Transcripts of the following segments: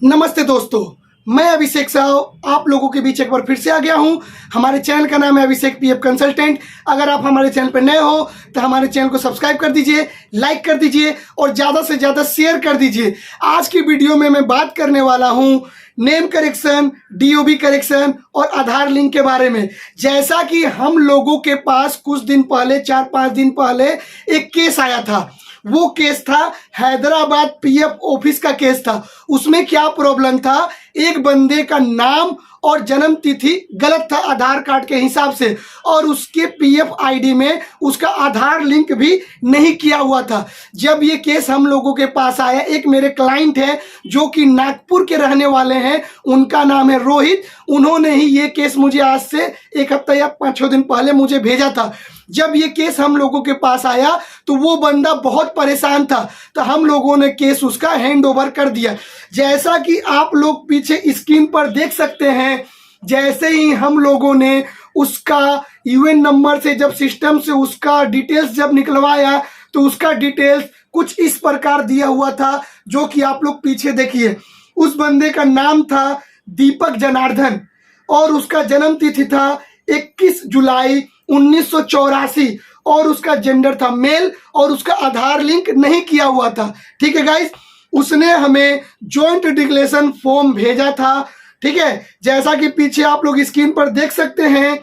नमस्ते दोस्तों, मैं अभिषेक साहू आप लोगों के बीच एक बार फिर से आ गया हूं। हमारे चैनल का नाम है अभिषेक पीएफ कंसल्टेंट। अगर आप हमारे चैनल पर नए हो तो हमारे चैनल को सब्सक्राइब कर दीजिए, लाइक कर दीजिए और ज़्यादा से ज़्यादा शेयर कर दीजिए। आज की वीडियो में मैं बात करने वाला हूं नेम करेक्शन, डीओबी करेक्शन और आधार लिंक के बारे में। जैसा कि हम लोगों के पास कुछ दिन पहले 4-5 दिन पहले एक केस आया था, वो केस था हैदराबाद पीएफ ऑफिस का केस था। उसमें क्या प्रॉब्लम था, एक बंदे का नाम और जन्म तिथि गलत था आधार कार्ड के हिसाब से, और उसके पीएफ आईडी में उसका आधार लिंक भी नहीं किया हुआ था। जब ये केस हम लोगों के पास आया, एक मेरे क्लाइंट है जो कि नागपुर के रहने वाले हैं, उनका नाम है रोहित। उन्होंने ही ये केस मुझे आज से 1 हफ्ता या 5-6 दिन पहले मुझे भेजा था। जब ये केस हम लोगों के पास आया तो वो बंदा बहुत परेशान था, तो हम लोगों ने केस उसका हैंड ओवर कर दिया। जैसा कि आप लोग पीछे स्क्रीन पर देख सकते हैं, जैसे ही हम लोगों ने उसका यूएन नंबर से जब सिस्टम से उसका डिटेल्स जब निकलवाया तो उसका डिटेल्स कुछ इस प्रकार दिया हुआ था, जो कि आप लोग पीछे देखिए। उस बंदे का नाम था दीपक जनार्दन और उसका जन्म तिथि था 21 जुलाई 1984 और उसका जेंडर था मेल और उसका आधार लिंक नहीं किया हुआ था। ठीक है गाइस, उसने हमें जॉइंट डिक्लेरेशन फॉर्म भेजा था। ठीक है, जैसा कि पीछे आप लोग स्क्रीन पर देख सकते हैं,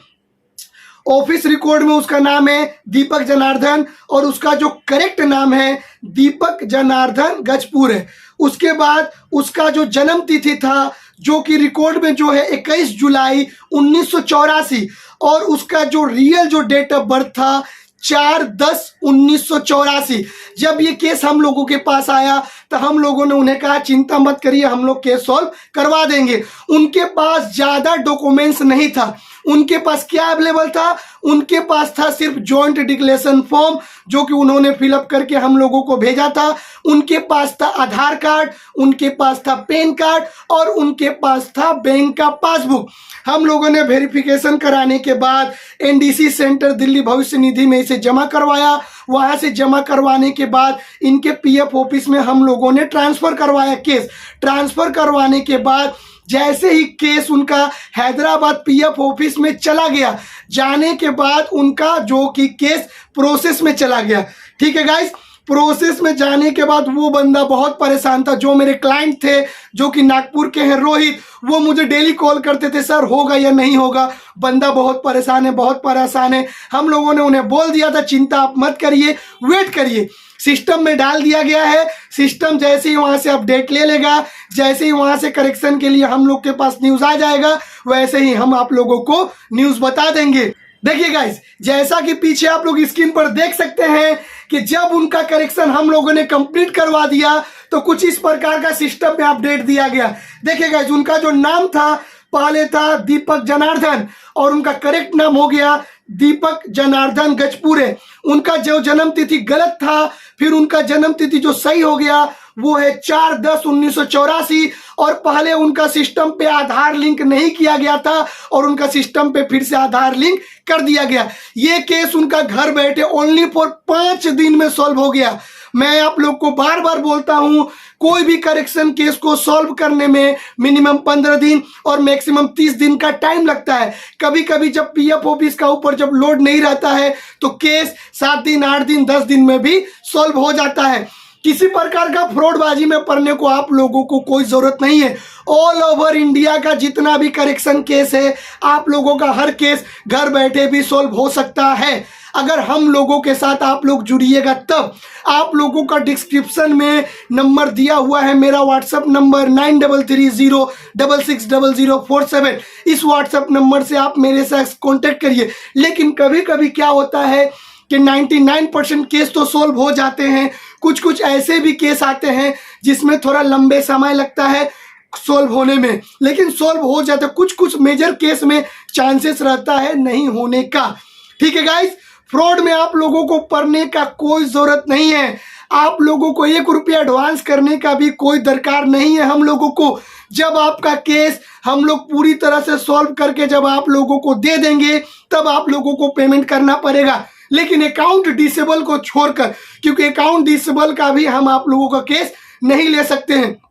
ऑफिस रिकॉर्ड में उसका नाम है दीपक जनार्दन और उसका जो करेक्ट नाम है दीपक जनार्दन गजपुर है। उसके बाद उसका जो जन्म तिथि था, जो कि रिकॉर्ड में जो है 21 जुलाई 1984 और उसका जो रियल जो डेट ऑफ बर्थ था 4/10/1984। जब ये केस हम लोगों के पास आया तो हम लोगों ने उन्हें कहा चिंता मत करिए, हम लोग केस सॉल्व करवा देंगे। उनके पास ज़्यादा डॉक्यूमेंट्स नहीं था। उनके पास क्या अवेलेबल था, उनके पास था सिर्फ जॉइंट डिक्लेरेशन फॉर्म, जो कि उन्होंने फिलअप करके हम लोगों को भेजा था। उनके पास था आधार कार्ड, उनके पास था पैन कार्ड और उनके पास था बैंक का पासबुक। हम लोगों ने वेरिफिकेशन कराने के बाद एनडीसी सेंटर दिल्ली भविष्य निधि में इसे जमा करवाया। वहां से जमा करवाने के बाद इनके पीएफ ऑफिस में हम लोगों ने ट्रांसफर करवाया। केस ट्रांसफर करवाने के बाद जैसे ही केस उनका हैदराबाद पीएफ ऑफिस में चला गया, जाने के बाद उनका जो कि केस प्रोसेस में चला गया। ठीक है गाइस, प्रोसेस में जाने के बाद वो बंदा बहुत परेशान था। जो मेरे क्लाइंट थे जो कि नागपुर के हैं रोहित, वो मुझे डेली कॉल करते थे, सर होगा या नहीं होगा, बंदा बहुत परेशान है, बहुत परेशान है। हम लोगों ने उन्हें बोल दिया था चिंता आप मत करिए, वेट करिए। सिस्टम में डाल दिया गया है, सिस्टम जैसे ही वहां से अपडेट ले लेगा, जैसे ही वहां से करेक्शन के लिए हम लोग के पास न्यूज़ आ जाएगा, वैसे ही हम आप लोगों को न्यूज़ बता देंगे। देखिए गाइस, जैसा कि पीछे आप लोग स्क्रीन पर देख सकते हैं कि जब उनका करेक्शन हम लोगों ने कंप्लीट करवा दिया तो कुछ इस प्रकार का सिस्टम में अपडेट दिया गया। देखिए गाइस, उनका जो नाम था पहले था दीपक जनार्दन और उनका करेक्ट नाम हो गया दीपक जनार्दन गजपुरे। उनका जो जन्म तिथि गलत था, फिर उनका जन्म तिथि जो सही हो गया वो है 4/10/1984 और पहले उनका सिस्टम पे आधार लिंक नहीं किया गया था और उनका सिस्टम पे फिर से आधार लिंक कर दिया गया। ये केस उनका घर बैठे ओनली फॉर 5 दिन में सॉल्व हो गया। मैं आप लोग को बार बार बोलता हूं, कोई भी करेक्शन केस को सॉल्व करने में मिनिमम 15 दिन और मैक्सिमम 30 दिन का टाइम लगता है। कभी कभी जब पीएफ ऑफिस का ऊपर जब लोड नहीं रहता है तो केस 7 दिन, 8 दिन, 10 दिन में भी सॉल्व हो जाता है। किसी प्रकार का फ्रॉडबाजी में पड़ने को आप लोगों को कोई जरूरत नहीं है। ऑल ओवर इंडिया का जितना भी करेक्शन केस है, आप लोगों का हर केस घर बैठे भी सॉल्व हो सकता है। अगर हम लोगों के साथ आप लोग जुड़िएगा तब। आप लोगों का डिस्क्रिप्शन में नंबर दिया हुआ है, मेरा व्हाट्सएप नंबर 9330660047। इस व्हाट्सएप नंबर से आप मेरे साथ कांटेक्ट करिए। लेकिन कभी कभी क्या होता है कि 99% केस तो सॉल्व हो जाते हैं, कुछ ऐसे भी केस आते हैं जिसमें थोड़ा लंबे समय लगता है सॉल्व होने में, लेकिन सॉल्व हो जाता है। कुछ मेजर केस में चांसेस रहता है नहीं होने का। ठीक है गाइस, फ्रॉड में आप लोगों को पड़ने का कोई जरूरत नहीं है। आप लोगों को 1 रुपया एडवांस करने का भी कोई दरकार नहीं है। हम लोगों को जब आपका केस हम लोग पूरी तरह से सॉल्व करके जब आप लोगों को दे देंगे तब आप लोगों को पेमेंट करना पड़ेगा। लेकिन अकाउंट डिसेबल को छोड़कर, क्योंकि अकाउंट डिसेबल का भी हम आप लोगों का केस नहीं ले सकते हैं।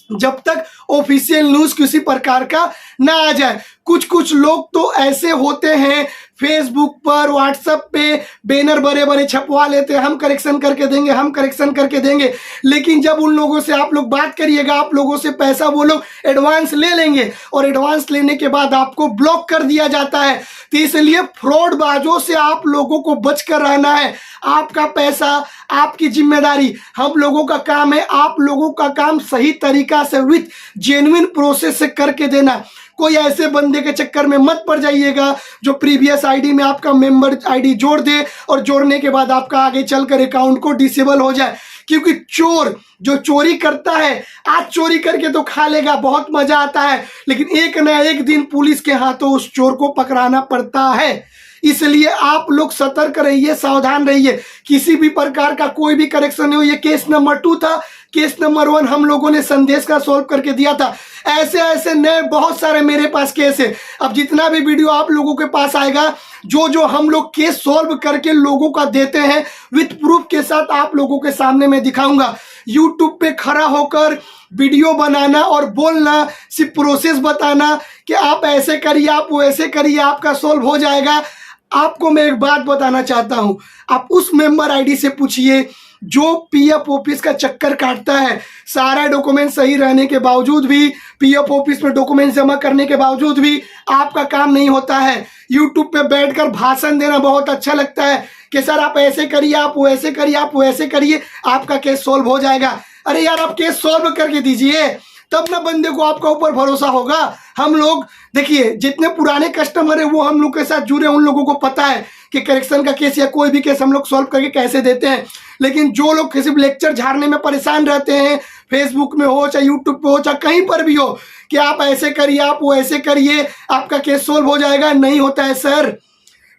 जब तक ऑफिशियल न्यूज किसी प्रकार का ना आ जाए। कुछ कुछ लोग तो ऐसे होते हैं फेसबुक पर, व्हाट्सएप पे बैनर बड़े बड़े छपवा लेते हैं, हम करेक्शन करके देंगे, हम करेक्शन करके देंगे। लेकिन जब उन लोगों से आप लोग बात करिएगा, आप लोगों से पैसा वो लोग एडवांस ले लेंगे और एडवांस लेने के बाद आपको ब्लॉक कर दिया जाता है। तो इसलिए फ्रॉड बाजों से आप लोगों को बच कर रहना है। आपका पैसा आपकी जिम्मेदारी, हम लोगों का काम है आप लोगों का काम सही तरीका से विथ जेन्युइन प्रोसेस से करके देना। कोई ऐसे बंदे के चक्कर में मत पड़ जाइएगा जो प्रीवियस आईडी में आपका मेंबर आईडी जोड़ दे और जोड़ने के बाद आपका आगे चलकर अकाउंट को डिसेबल हो जाए। क्योंकि चोर जो चोरी करता है, आज चोरी करके तो खा लेगा, बहुत मजा आता है, लेकिन एक न एक दिन पुलिस के हाथों उस चोर को पकड़ाना पड़ता है। इसलिए आप लोग सतर्क रहिए, सावधान रहिए। किसी भी प्रकार का कोई भी करेक्शन नहीं हो। ये केस नंबर 2 था। केस नंबर 1 हम लोगों ने संदेश का सॉल्व करके दिया था। ऐसे ऐसे नए बहुत सारे मेरे पास केस है। अब जितना भी वीडियो आप लोगों के पास आएगा, जो जो हम लोग केस सॉल्व करके लोगों का देते हैं विथ प्रूफ के साथ आप लोगों के सामने मैं दिखाऊंगा। यूट्यूब पे खड़ा होकर वीडियो बनाना और बोलना, सिर्फ प्रोसेस बताना कि आप ऐसे करिए, आप वैसे करिए, आपका सॉल्व हो जाएगा। आपको मैं एक बात बताना चाहता हूं, आप उस मेंबर आईडी से पूछिए जो पीएफ ऑफिस का चक्कर काटता है। सारा डॉक्यूमेंट सही रहने के बावजूद भी, पीएफ ऑफिस में डॉक्यूमेंट जमा करने के बावजूद भी आपका काम नहीं होता है। यूट्यूब पे बैठकर भाषण देना बहुत अच्छा लगता है कि सर आप ऐसे करिए, आप वैसे करिए, आप वैसे करिए, आपका केस सॉल्व हो जाएगा। अरे यार, आप केस सॉल्व करके दीजिए, तब ना बंदे को आपका ऊपर भरोसा होगा। हम लोग देखिए, जितने पुराने कस्टमर है वो हम लोग के साथ जुड़े, उन लोगों को पता है कि करेक्शन का केस या कोई भी केस हम लोग सॉल्व करके कैसे देते हैं। लेकिन जो लोग किसी लेक्चर झाड़ने में परेशान रहते हैं, फेसबुक में हो चाहे यूट्यूब पे हो चाहे कहीं पर भी हो, कि आप ऐसे करिए, आप वो ऐसे करिए, आपका केस सॉल्व हो जाएगा, नहीं होता है सर।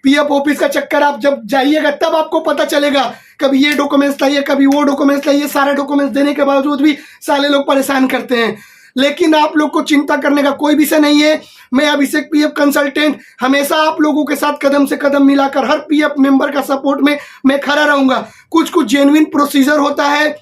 पीएफ ऑफिस का चक्कर आप जब जाइएगा तब आपको पता चलेगा। कभी ये डॉक्यूमेंट्स लाइए, कभी वो डॉक्यूमेंट्स लाइए, सारे डॉक्यूमेंट्स देने के बावजूद भी साले लोग परेशान करते हैं। लेकिन आप लोग को चिंता करने का कोई विषय नहीं है। मैं अभिषेक पीएफ कंसल्टेंट हमेशा आप लोगों के साथ कदम से कदम मिलाकर हर पीएफ मेंबर का सपोर्ट में मैं खड़ा रहूंगा। कुछ कुछ जेन्युइन प्रोसीजर होता है,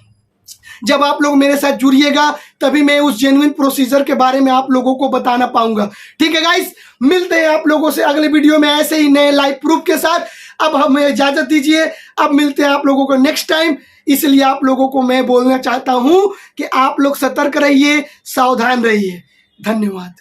जब आप लोग मेरे साथ जुड़िएगा तभी मैं उस जेन्युइन प्रोसीजर के बारे में आप लोगों को बताना पाऊंगा। ठीक है गाइस, मिलते हैं आप लोगों से अगले वीडियो में ऐसे ही नए लाइव प्रूफ के साथ। अब हमें इजाजत दीजिए, अब मिलते हैं आप लोगों को नेक्स्ट टाइम। इसलिए आप लोगों को मैं बोलना चाहता हूं कि आप लोग सतर्क रहिए, सावधान रहिए। धन्यवाद।